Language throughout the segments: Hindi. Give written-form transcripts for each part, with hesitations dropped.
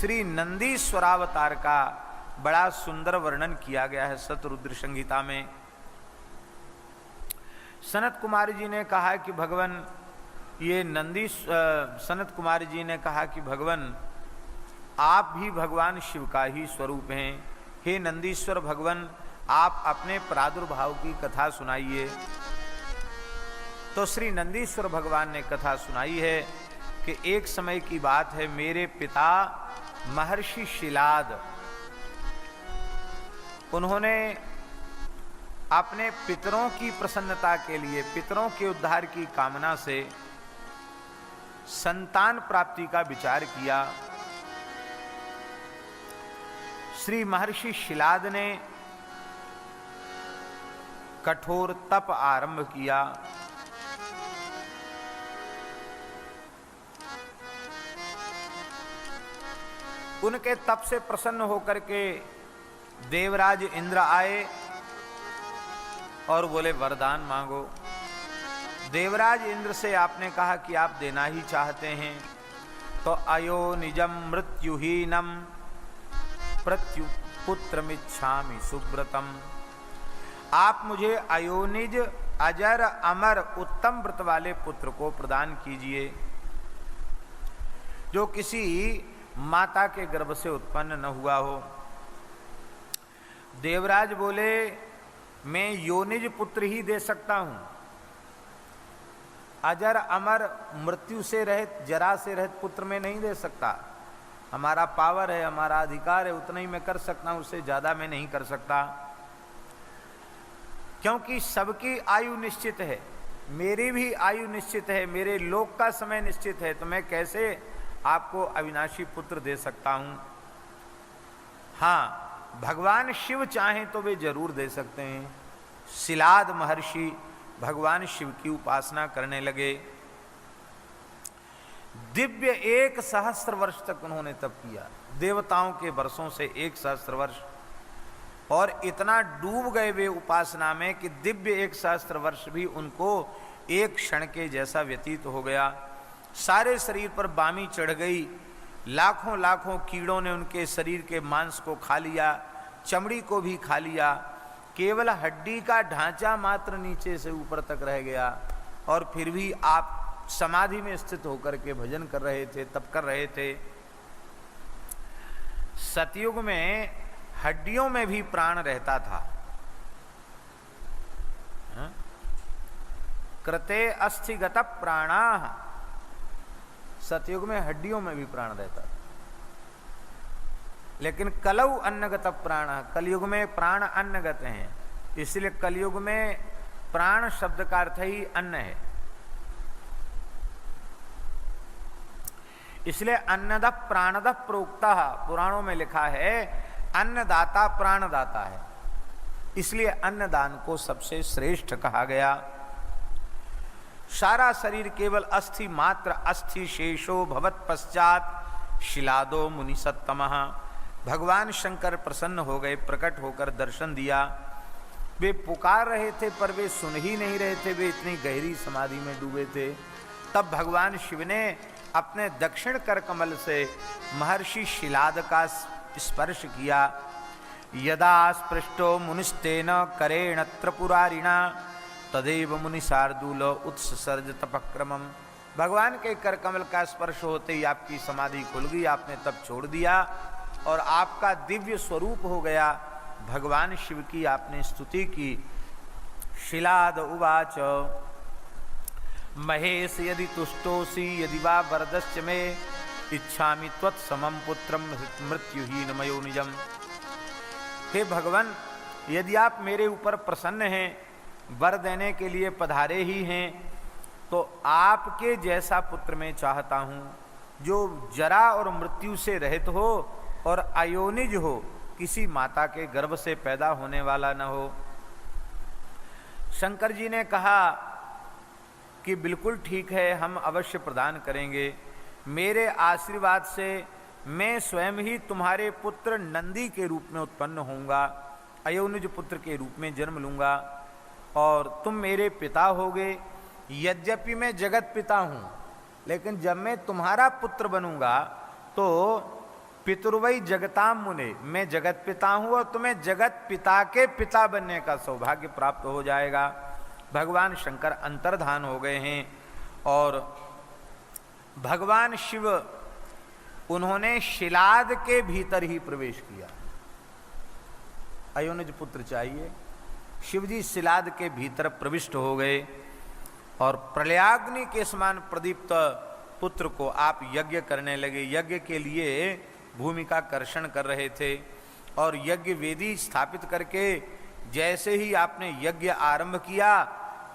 श्री नंदीश्वरावतार का बड़ा सुंदर वर्णन किया गया है शतरुद्र संहिता में। सनत कुमार जी ने कहा कि भगवान ये सनत कुमार जी ने कहा कि भगवान आप भी भगवान शिव का ही स्वरूप हैं। हे नंदीश्वर भगवान, आप अपने प्रादुर्भाव की कथा सुनाइए। तो श्री नंदीश्वर भगवान ने कथा सुनाई है कि एक समय की बात है, मेरे पिता महर्षि शिलाद, उन्होंने अपने पितरों की प्रसन्नता के लिए, पितरों के उद्धार की कामना से संतान प्राप्ति का विचार किया। श्री महर्षि शिलाद ने कठोर तप आरंभ किया। उनके तप से प्रसन्न होकर के देवराज इंद्र आए और बोले वरदान मांगो। देवराज इंद्र से आपने कहा कि आप देना ही चाहते हैं, तो अयो निजम मृत्युहीनम प्रत्यु पुत्रमिच्छामि सुब्रतम, आप मुझे अयोनिज अजर अमर उत्तम व्रत वाले पुत्र को प्रदान कीजिए, जो किसी माता के गर्भ से उत्पन्न न हुआ हो। देवराज बोले मैं योनिज पुत्र ही दे सकता हूं, अजर अमर मृत्यु से रहित जरा से रहित पुत्र में नहीं दे सकता। हमारा पावर है, हमारा अधिकार है, उतना ही मैं कर सकता हूं, उससे ज्यादा मैं नहीं कर सकता। क्योंकि सबकी आयु निश्चित है, मेरी भी आयु निश्चित है, मेरे लोक का समय निश्चित है, तो मैं कैसे आपको अविनाशी पुत्र दे सकता हूं। हाँ, भगवान शिव चाहें तो वे जरूर दे सकते हैं। शिलाद महर्षि भगवान शिव की उपासना करने लगे। दिव्य 1 सहस्त्र वर्ष तक उन्होंने तप किया, देवताओं के वर्षों से 1 सहस्त्र वर्ष, और इतना डूब गए वे उपासना में कि दिव्य 1 सहस्त्र वर्ष भी उनको एक क्षण के जैसा व्यतीत हो गया। सारे शरीर पर बामी चढ़ गई, लाखों लाखों कीड़ों ने उनके शरीर के मांस को खा लिया, चमड़ी को भी खा लिया, केवल हड्डी का ढांचा मात्र नीचे से ऊपर तक रह गया। और फिर भी आप समाधि में स्थित होकर के भजन कर रहे थे, तप कर रहे थे। सतयुग में हड्डियों में भी प्राण रहता था। कृते अस्थिगत प्राणा, सतयुग में हड्डियों में भी प्राण रहता था। लेकिन कलौ अन्नगत प्राण, कलयुग में प्राण अन्नगत हैं, इसलिए कलयुग में प्राण शब्द का अर्थ ही अन्न है। इसलिए अन्नद प्राणद प्रोक्ता, पुराणों में लिखा है अन्नदाता प्राणदाता है, इसलिए अन्नदान को सबसे श्रेष्ठ कहा गया। सारा शरीर केवल अस्थि मात्र, अस्थि शेषो भवत पश्चात शिलादो मुनि सत्तमः। भगवान शंकर प्रसन्न हो गए, प्रकट होकर दर्शन दिया। वे पुकार रहे थे पर वे सुन ही नहीं रहे थे, वे इतनी गहरी समाधि में डूबे थे। तब भगवान शिव ने अपने दक्षिण कर कमल से महर्षि शिलाद का स्पर्श किया। यदा स्पृष्टो मुनिस्तेन करेण त्रिपुरारिणा तदेव मुनि शार्दूल उत्सर्ज तपक्रमम। भगवान के कर कमल का स्पर्श होते ही आपकी समाधि खुल गई, आपने तप छोड़ दिया और आपका दिव्य स्वरूप हो गया। भगवान शिव की आपने स्तुति की। शिलाद उवाच महेश यदि तुष्टोसी यदि वा वरदश्च मे इच्छामि त्वत्समं पुत्रम मृत्युहीन मयो निजम। हे भगवान, यदि आप मेरे ऊपर प्रसन्न हैं, वर देने के लिए पधारे ही हैं, तो आपके जैसा पुत्र मैं चाहता हूँ, जो जरा और मृत्यु से रहित हो और अयोनिज हो, किसी माता के गर्भ से पैदा होने वाला न हो। शंकर जी ने कहा कि बिल्कुल ठीक है, हम अवश्य प्रदान करेंगे। मेरे आशीर्वाद से मैं स्वयं ही तुम्हारे पुत्र नंदी के रूप में उत्पन्न होऊंगा, अयोनिज पुत्र के रूप में जन्म लूंगा और तुम मेरे पिता होगे। यद्यपि मैं जगत पिता हूँ, लेकिन जब मैं तुम्हारा पुत्र बनूंगा तो पितुर्वै जगताम मुने, मैं जगत पिता हूं और तुम्हें जगत पिता के पिता बनने का सौभाग्य प्राप्त हो जाएगा। भगवान शंकर अंतर्धान हो गए हैं और भगवान शिव उन्होंने शिलाद के भीतर ही प्रवेश किया। अयोनिज पुत्र चाहिए, शिवजी शिलाद के भीतर प्रविष्ट हो गए और प्रलयाग्नि के समान प्रदीप्त पुत्र को आप यज्ञ करने लगे। यज्ञ के लिए भूमि का कर्षण कर रहे थे और यज्ञ वेदी स्थापित करके जैसे ही आपने यज्ञ आरंभ किया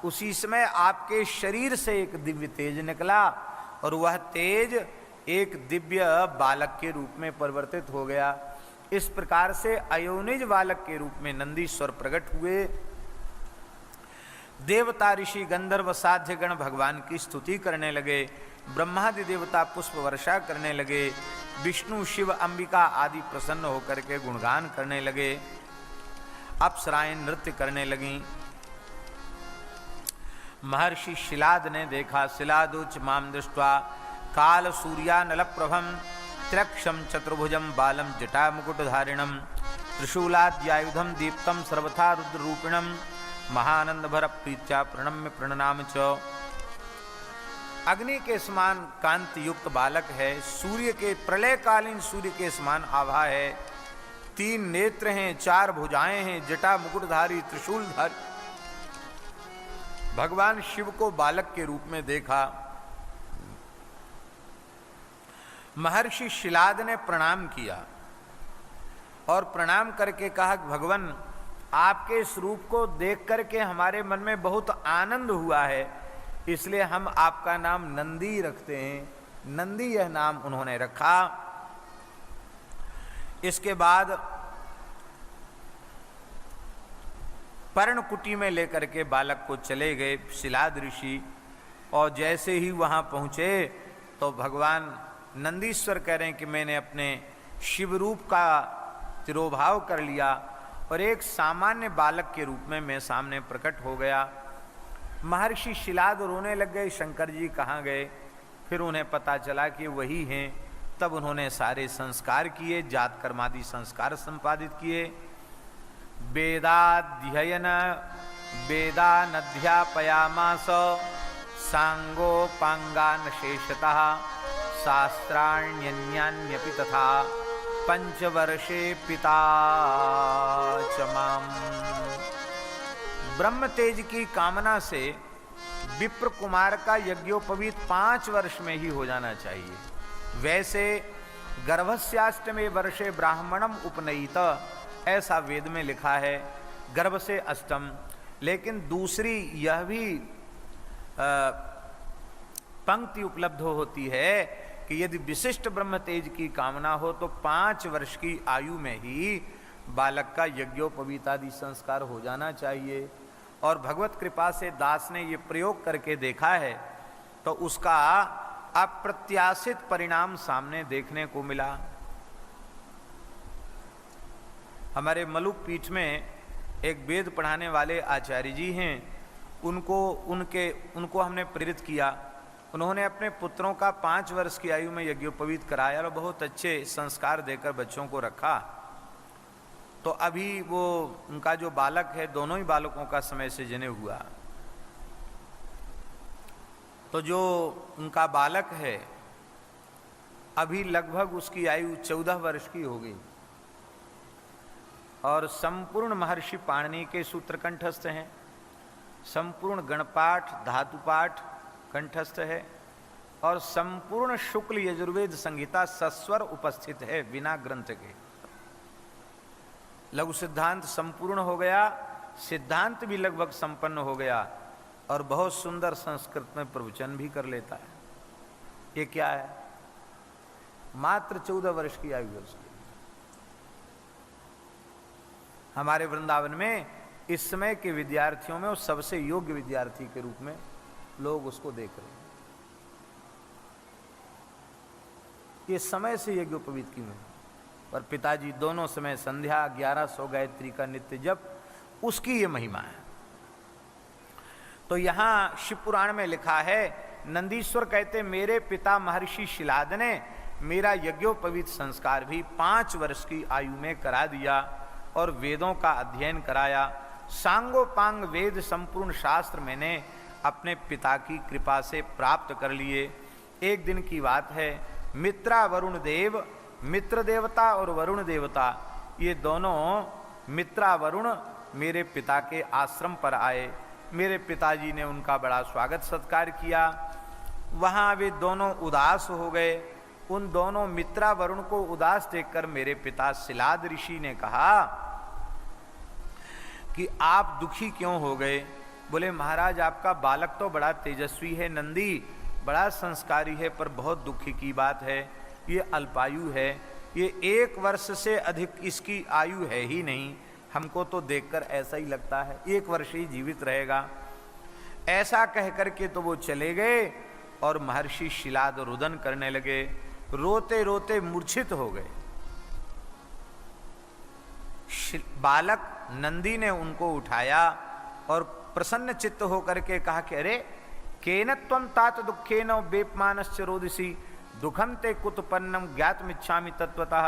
उसी समय आपके शरीर से एक दिव्य तेज निकला और वह तेज एक दिव्य बालक के रूप में परिवर्तित हो गया। इस प्रकार से अयोनिज बालक के रूप में नंदीश्वर प्रकट हुए। देवता ऋषि गंधर्व साध्यगण भगवान की स्तुति करने लगे, ब्रह्मादि देवता पुष्प वर्षा करने लगे, विष्णु शिव अंबिका आदि प्रसन्न होकर के गुणगान करने लगे, अप्सराएं नृत्य करने लगीं। महर्षि शिलाद ने देखा, शिलादुच माम दृष्ट्वा काल सूर्यानल प्रभम त्र्यक्षम चतुर्भुजम बालम जटा मुकुटधारिणम त्रिशूलाद्यायुधम दीप्तम सर्वथा रुद्ररूपिणम महानंद भर प्रीत्या प्रणम्य प्रणनाम च। अग्नि के समान कांति युक्त बालक है, सूर्य के प्रलयकालीन सूर्य के समान आभा है, 3 नेत्र हैं, 4 भुजाएं हैं, जटा मुकुटधारी त्रिशूलधारी। भगवान शिव को बालक के रूप में देखा। महर्षि शिलाद ने प्रणाम किया और प्रणाम करके कहा, भगवान आपके इस रूप को देख करके हमारे मन में बहुत आनंद हुआ है, इसलिए हम आपका नाम नंदी रखते हैं। नंदी यह नाम उन्होंने रखा। इसके बाद पर्णकुटी में लेकर के बालक को चले गए शिलाद ऋषि और जैसे ही वहां पहुंचे तो भगवान नंदीश्वर कह रहे हैं कि मैंने अपने शिव रूप का तिरोभाव कर लिया और एक सामान्य बालक के रूप में मैं सामने प्रकट हो गया। महर्षि शिलाद रोने लग गए, शंकर जी कहाँ गए? फिर उन्हें पता चला कि वही हैं। तब उन्होंने सारे संस्कार किए, जात कर्मादि संस्कार संपादित किए। वेदाध्ययन वेदानध्यापयामास सांगोपांगान शेषतः शास्त्राण्यन्यान्यपि तथा पंचवर्षे पिता च माम। ब्रह्म तेज की कामना से विप्र कुमार का यज्ञोपवीत 5 वर्ष में ही हो जाना चाहिए। वैसे गर्भस्याष्टमे वर्षे ब्राह्मणम उपनयित, ऐसा वेद में लिखा है, गर्भ से अष्टम। लेकिन दूसरी यह भी पंक्ति उपलब्ध होती है कि यदि विशिष्ट ब्रह्म तेज की कामना हो तो 5 वर्ष की आयु में ही बालक का यज्ञोपवीत आदि संस्कार हो जाना चाहिए। और भगवत कृपा से दास ने ये प्रयोग करके देखा है तो उसका अप्रत्याशित परिणाम सामने देखने को मिला। हमारे मलुक पीठ में एक वेद पढ़ाने वाले आचार्य जी हैं, उनको हमने प्रेरित किया। उन्होंने अपने पुत्रों का 5 वर्ष की आयु में यज्ञोपवीत कराया और बहुत अच्छे संस्कार देकर बच्चों को रखा। तो अभी वो उनका जो बालक है, दोनों ही बालकों का समय से जने हुआ। तो जो उनका बालक है अभी लगभग उसकी आयु 14 वर्ष की हो गई और संपूर्ण महर्षि पाणिनि के सूत्र कंठस्थ हैं, संपूर्ण गणपाठ धातुपाठ कंठस्थ है और संपूर्ण शुक्ल यजुर्वेद संहिता सस्वर उपस्थित है बिना ग्रंथ के। लघु सिद्धांत संपूर्ण हो गया, सिद्धांत भी लगभग संपन्न हो गया और बहुत सुंदर संस्कृत में प्रवचन भी कर लेता है। ये क्या है? मात्र 14 वर्ष की आयु है उसकी। हमारे वृंदावन में इस समय के विद्यार्थियों में वो सबसे योग्य विद्यार्थी के रूप में लोग उसको देख रहे हैं। ये समय से यज्ञोपवीत की में और पिताजी दोनों समय संध्या 1100 गायत्री का नित्य जप, उसकी ये महिमा है। तो यहाँ शिव पुराण में लिखा है, नंदीश्वर कहते मेरे पिता महर्षि शिलाद ने मेरा यज्ञोपवीत संस्कार भी 5 वर्ष की आयु में करा दिया और वेदों का अध्ययन कराया। सांगोपांग वेद संपूर्ण शास्त्र मैंने अपने पिता की कृपा से प्राप्त कर लिए। एक दिन की बात है, मित्रा वरुण देव, मित्र देवता और वरुण देवता, ये दोनों मित्रा वरुण मेरे पिता के आश्रम पर आए। मेरे पिताजी ने उनका बड़ा स्वागत सत्कार किया। वहाँ वे दोनों उदास हो गए। उन दोनों मित्रा वरुण को उदास देखकर मेरे पिता शिलाद ऋषि ने कहा कि आप दुखी क्यों हो गए? बोले महाराज, आपका बालक तो बड़ा तेजस्वी है, नंदी बड़ा संस्कारी है, पर बहुत दुखी की बात है, ये अल्पायु है, ये 1 वर्ष से अधिक इसकी आयु है ही नहीं। हमको तो देखकर ऐसा ही लगता है 1 वर्ष ही जीवित रहेगा। ऐसा कह करके तो वो चले गए और महर्षि शिलाद रुदन करने लगे, रोते रोते मूर्छित हो गए। बालक नंदी ने उनको उठाया और प्रसन्न चित्त होकर के कहा कि अरे केन त्वं तात दुखेन वेपमानश्च रोदिसी दुखम ते कुतपन्नम ज्ञातमिच्छामि तत्वतः।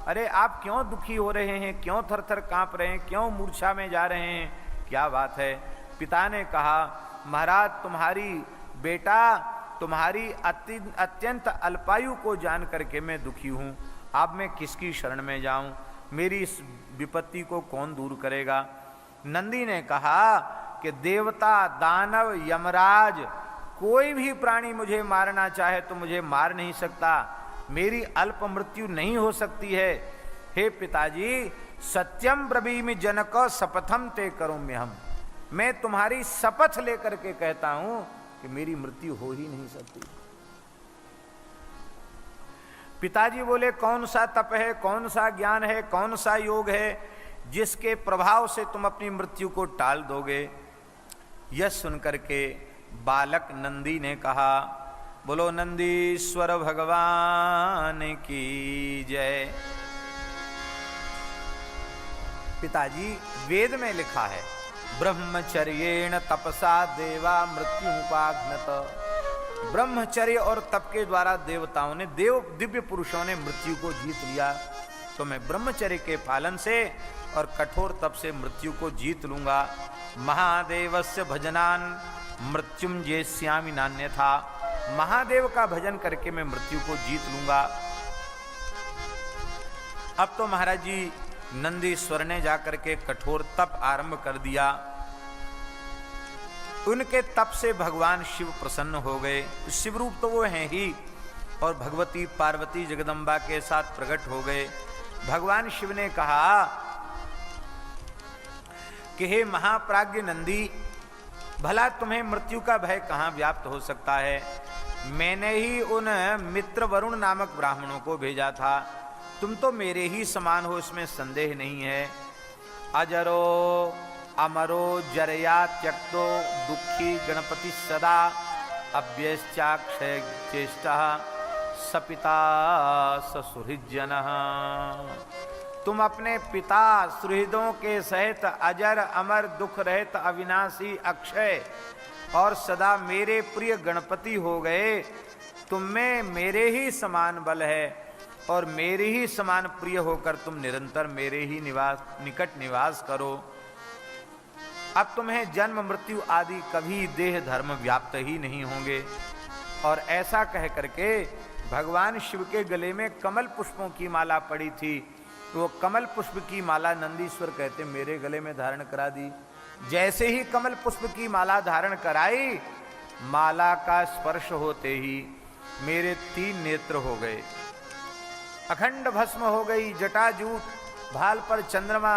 अरे आप क्यों दुखी हो रहे हैं, क्यों थरथर कांप रहे हैं, क्यों मूर्छा में जा रहे हैं, क्या बात है? पिता ने कहा महाराज, तुम्हारी बेटा तुम्हारी अत्यंत अल्पायु को जान करके मैं दुखी हूँ। अब मैं किसकी शरण में जाऊं? मेरी इस विपत्ति को कौन दूर करेगा? नंदी ने कहा कि देवता, दानव, यमराज, कोई भी प्राणी मुझे मारना चाहे तो मुझे मार नहीं सकता, मेरी अल्प मृत्यु नहीं हो सकती है। हे पिताजी, सत्यम ब्रवीमि जनक शपथम ते करोम्यहम्, मैं तुम्हारी शपथ लेकर के कहता हूं कि मेरी मृत्यु हो ही नहीं सकती। पिताजी बोले कौन सा तप है, कौन सा ज्ञान है, कौन सा योग है जिसके प्रभाव से तुम अपनी मृत्यु को टाल दोगे? यह सुनकर के बालक नंदी ने कहा, बोलो नंदीश्वर भगवान की जय। पिताजी, वेद में लिखा है ब्रह्मचर्येण तपसा देवा मृत्युमुपाघ्नत। ब्रह्मचर्य और तप के द्वारा देवताओं ने, दिव्य पुरुषों ने मृत्यु को जीत लिया। तो मैं ब्रह्मचर्य के पालन से और कठोर तप से मृत्यु को जीत लूंगा। महादेवस्य भजनान मृत्युम जेस्यामि नान्यथा। महादेव का भजन करके मैं मृत्यु को जीत लूंगा। अब तो महाराज जी नंदीश्वर ने जाकर के कठोर तप आरंभ कर दिया। उनके तप से भगवान शिव प्रसन्न हो गए। शिवरूप तो वो हैं ही, और भगवती पार्वती जगदम्बा के साथ प्रकट हो गए। भगवान शिव ने कहा कि हे महाप्राज्ञ नंदी, भला तुम्हें मृत्यु का भय कहाँ व्याप्त हो सकता है? मैंने ही उन मित्र वरुण नामक ब्राह्मणों को भेजा था। तुम तो मेरे ही समान हो, इसमें संदेह नहीं है। अजरो अमरो जरया त्यक्तो दुखी गणपति सदा अव्यश्चाक्षय चेष्टा सपिता ससुहृज्जनः। तुम अपने पिता सुहृदों के सहित अजर अमर दुख रहित अविनाशी अक्षय और सदा मेरे प्रिय गणपति हो गए। तुम में मेरे ही समान बल है और मेरे ही समान प्रिय होकर तुम निरंतर मेरे ही निकट निवास करो। अब तुम्हें जन्म मृत्यु आदि कभी देह धर्म व्याप्त ही नहीं होंगे। और ऐसा कह करके भगवान शिव के गले में कमल पुष्पों की माला पड़ी थी। तो वो कमल पुष्प की माला नंदीश्वर कहते मेरे गले में धारण करा दी। जैसे ही कमल पुष्प की माला धारण कराई, माला का स्पर्श होते ही मेरे 3 नेत्र हो गए, अखंड भस्म हो गई, जटाजूट, भाल पर चंद्रमा,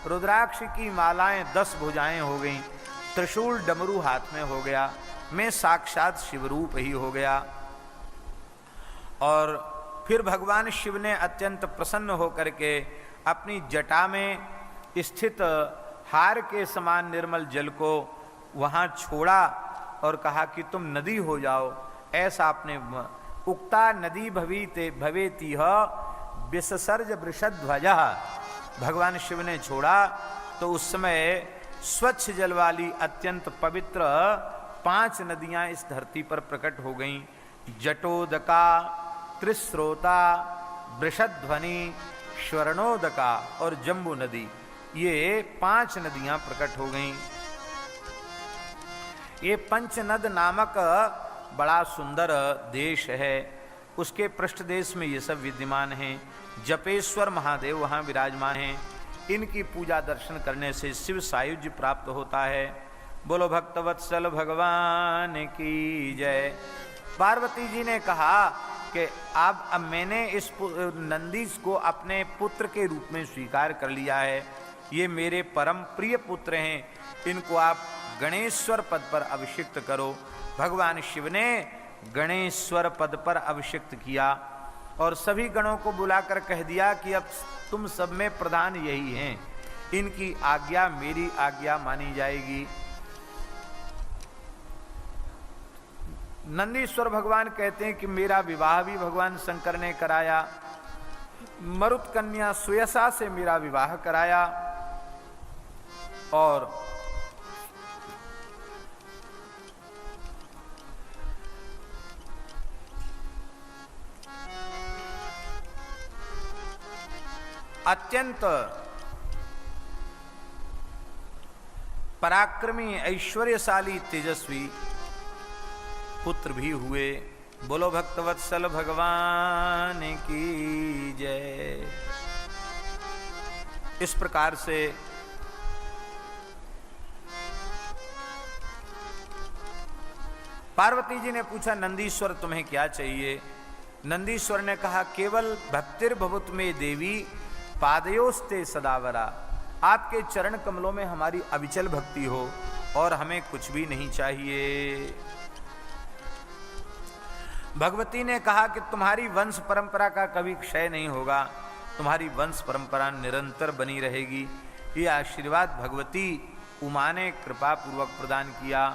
रुद्राक्ष की मालाएं 10 भुजाएं हो गईं, त्रिशूल डमरू हाथ में हो गया, मैं साक्षात शिवरूप ही हो गया। और फिर भगवान शिव ने अत्यंत प्रसन्न होकर के अपनी जटा में स्थित हार के समान निर्मल जल को वहाँ छोड़ा और कहा कि तुम नदी हो जाओ। ऐसा आपने उक्ता नदी भवेति विससर्ज वृषध्वज। भगवान शिव ने छोड़ा तो उस समय स्वच्छ जल वाली अत्यंत पवित्र 5 नदियां इस धरती पर प्रकट हो गईं। जटोदका, त्रिस्रोता, वृषध्वनि, स्वर्णोदका और जम्बू नदी, ये 5 नदियां प्रकट हो गईं। ये पंचनद नामक बड़ा सुंदर देश है, उसके पृष्ठ देश में ये सब विद्यमान हैं। जपेश्वर महादेव वहाँ विराजमान हैं। इनकी पूजा दर्शन करने से शिव सायुज्य प्राप्त होता है। बोलो भक्तवत्सल भगवान की जय। पार्वती जी ने कहा कि अब मैंने इस नंदीश को अपने पुत्र के रूप में स्वीकार कर लिया है। ये मेरे परम प्रिय पुत्र हैं, इनको आप गणेश्वर पद पर अभिषिक्त करो। भगवान शिव ने गणेश्वर पद पर अभिषिक्त किया और सभी गणों को बुलाकर कह दिया कि अब तुम सब में प्रधान यही हैं, इनकी आज्ञा मेरी आज्ञा मानी जाएगी। नंदीश्वर भगवान कहते हैं कि मेरा विवाह भी भगवान शंकर ने कराया, मरुत कन्या सुयसा से मेरा विवाह कराया और अत्यंत पराक्रमी, ऐश्वर्यशाली, तेजस्वी पुत्र भी हुए। बोलो भक्तवत्सल भगवान की जय। इस प्रकार से पार्वती जी ने पूछा, नंदीश्वर तुम्हें क्या चाहिए? नंदीश्वर ने कहा, केवल भक्तिर्भवत में देवी पादयोस्ते सदावरा, आपके चरण कमलों में हमारी अविचल भक्ति हो और हमें कुछ भी नहीं चाहिए। भगवती ने कहा कि तुम्हारी वंश परंपरा का कभी क्षय नहीं होगा, तुम्हारी वंश परंपरा निरंतर बनी रहेगी। ये आशीर्वाद भगवती उमा ने कृपा पूर्वक प्रदान किया।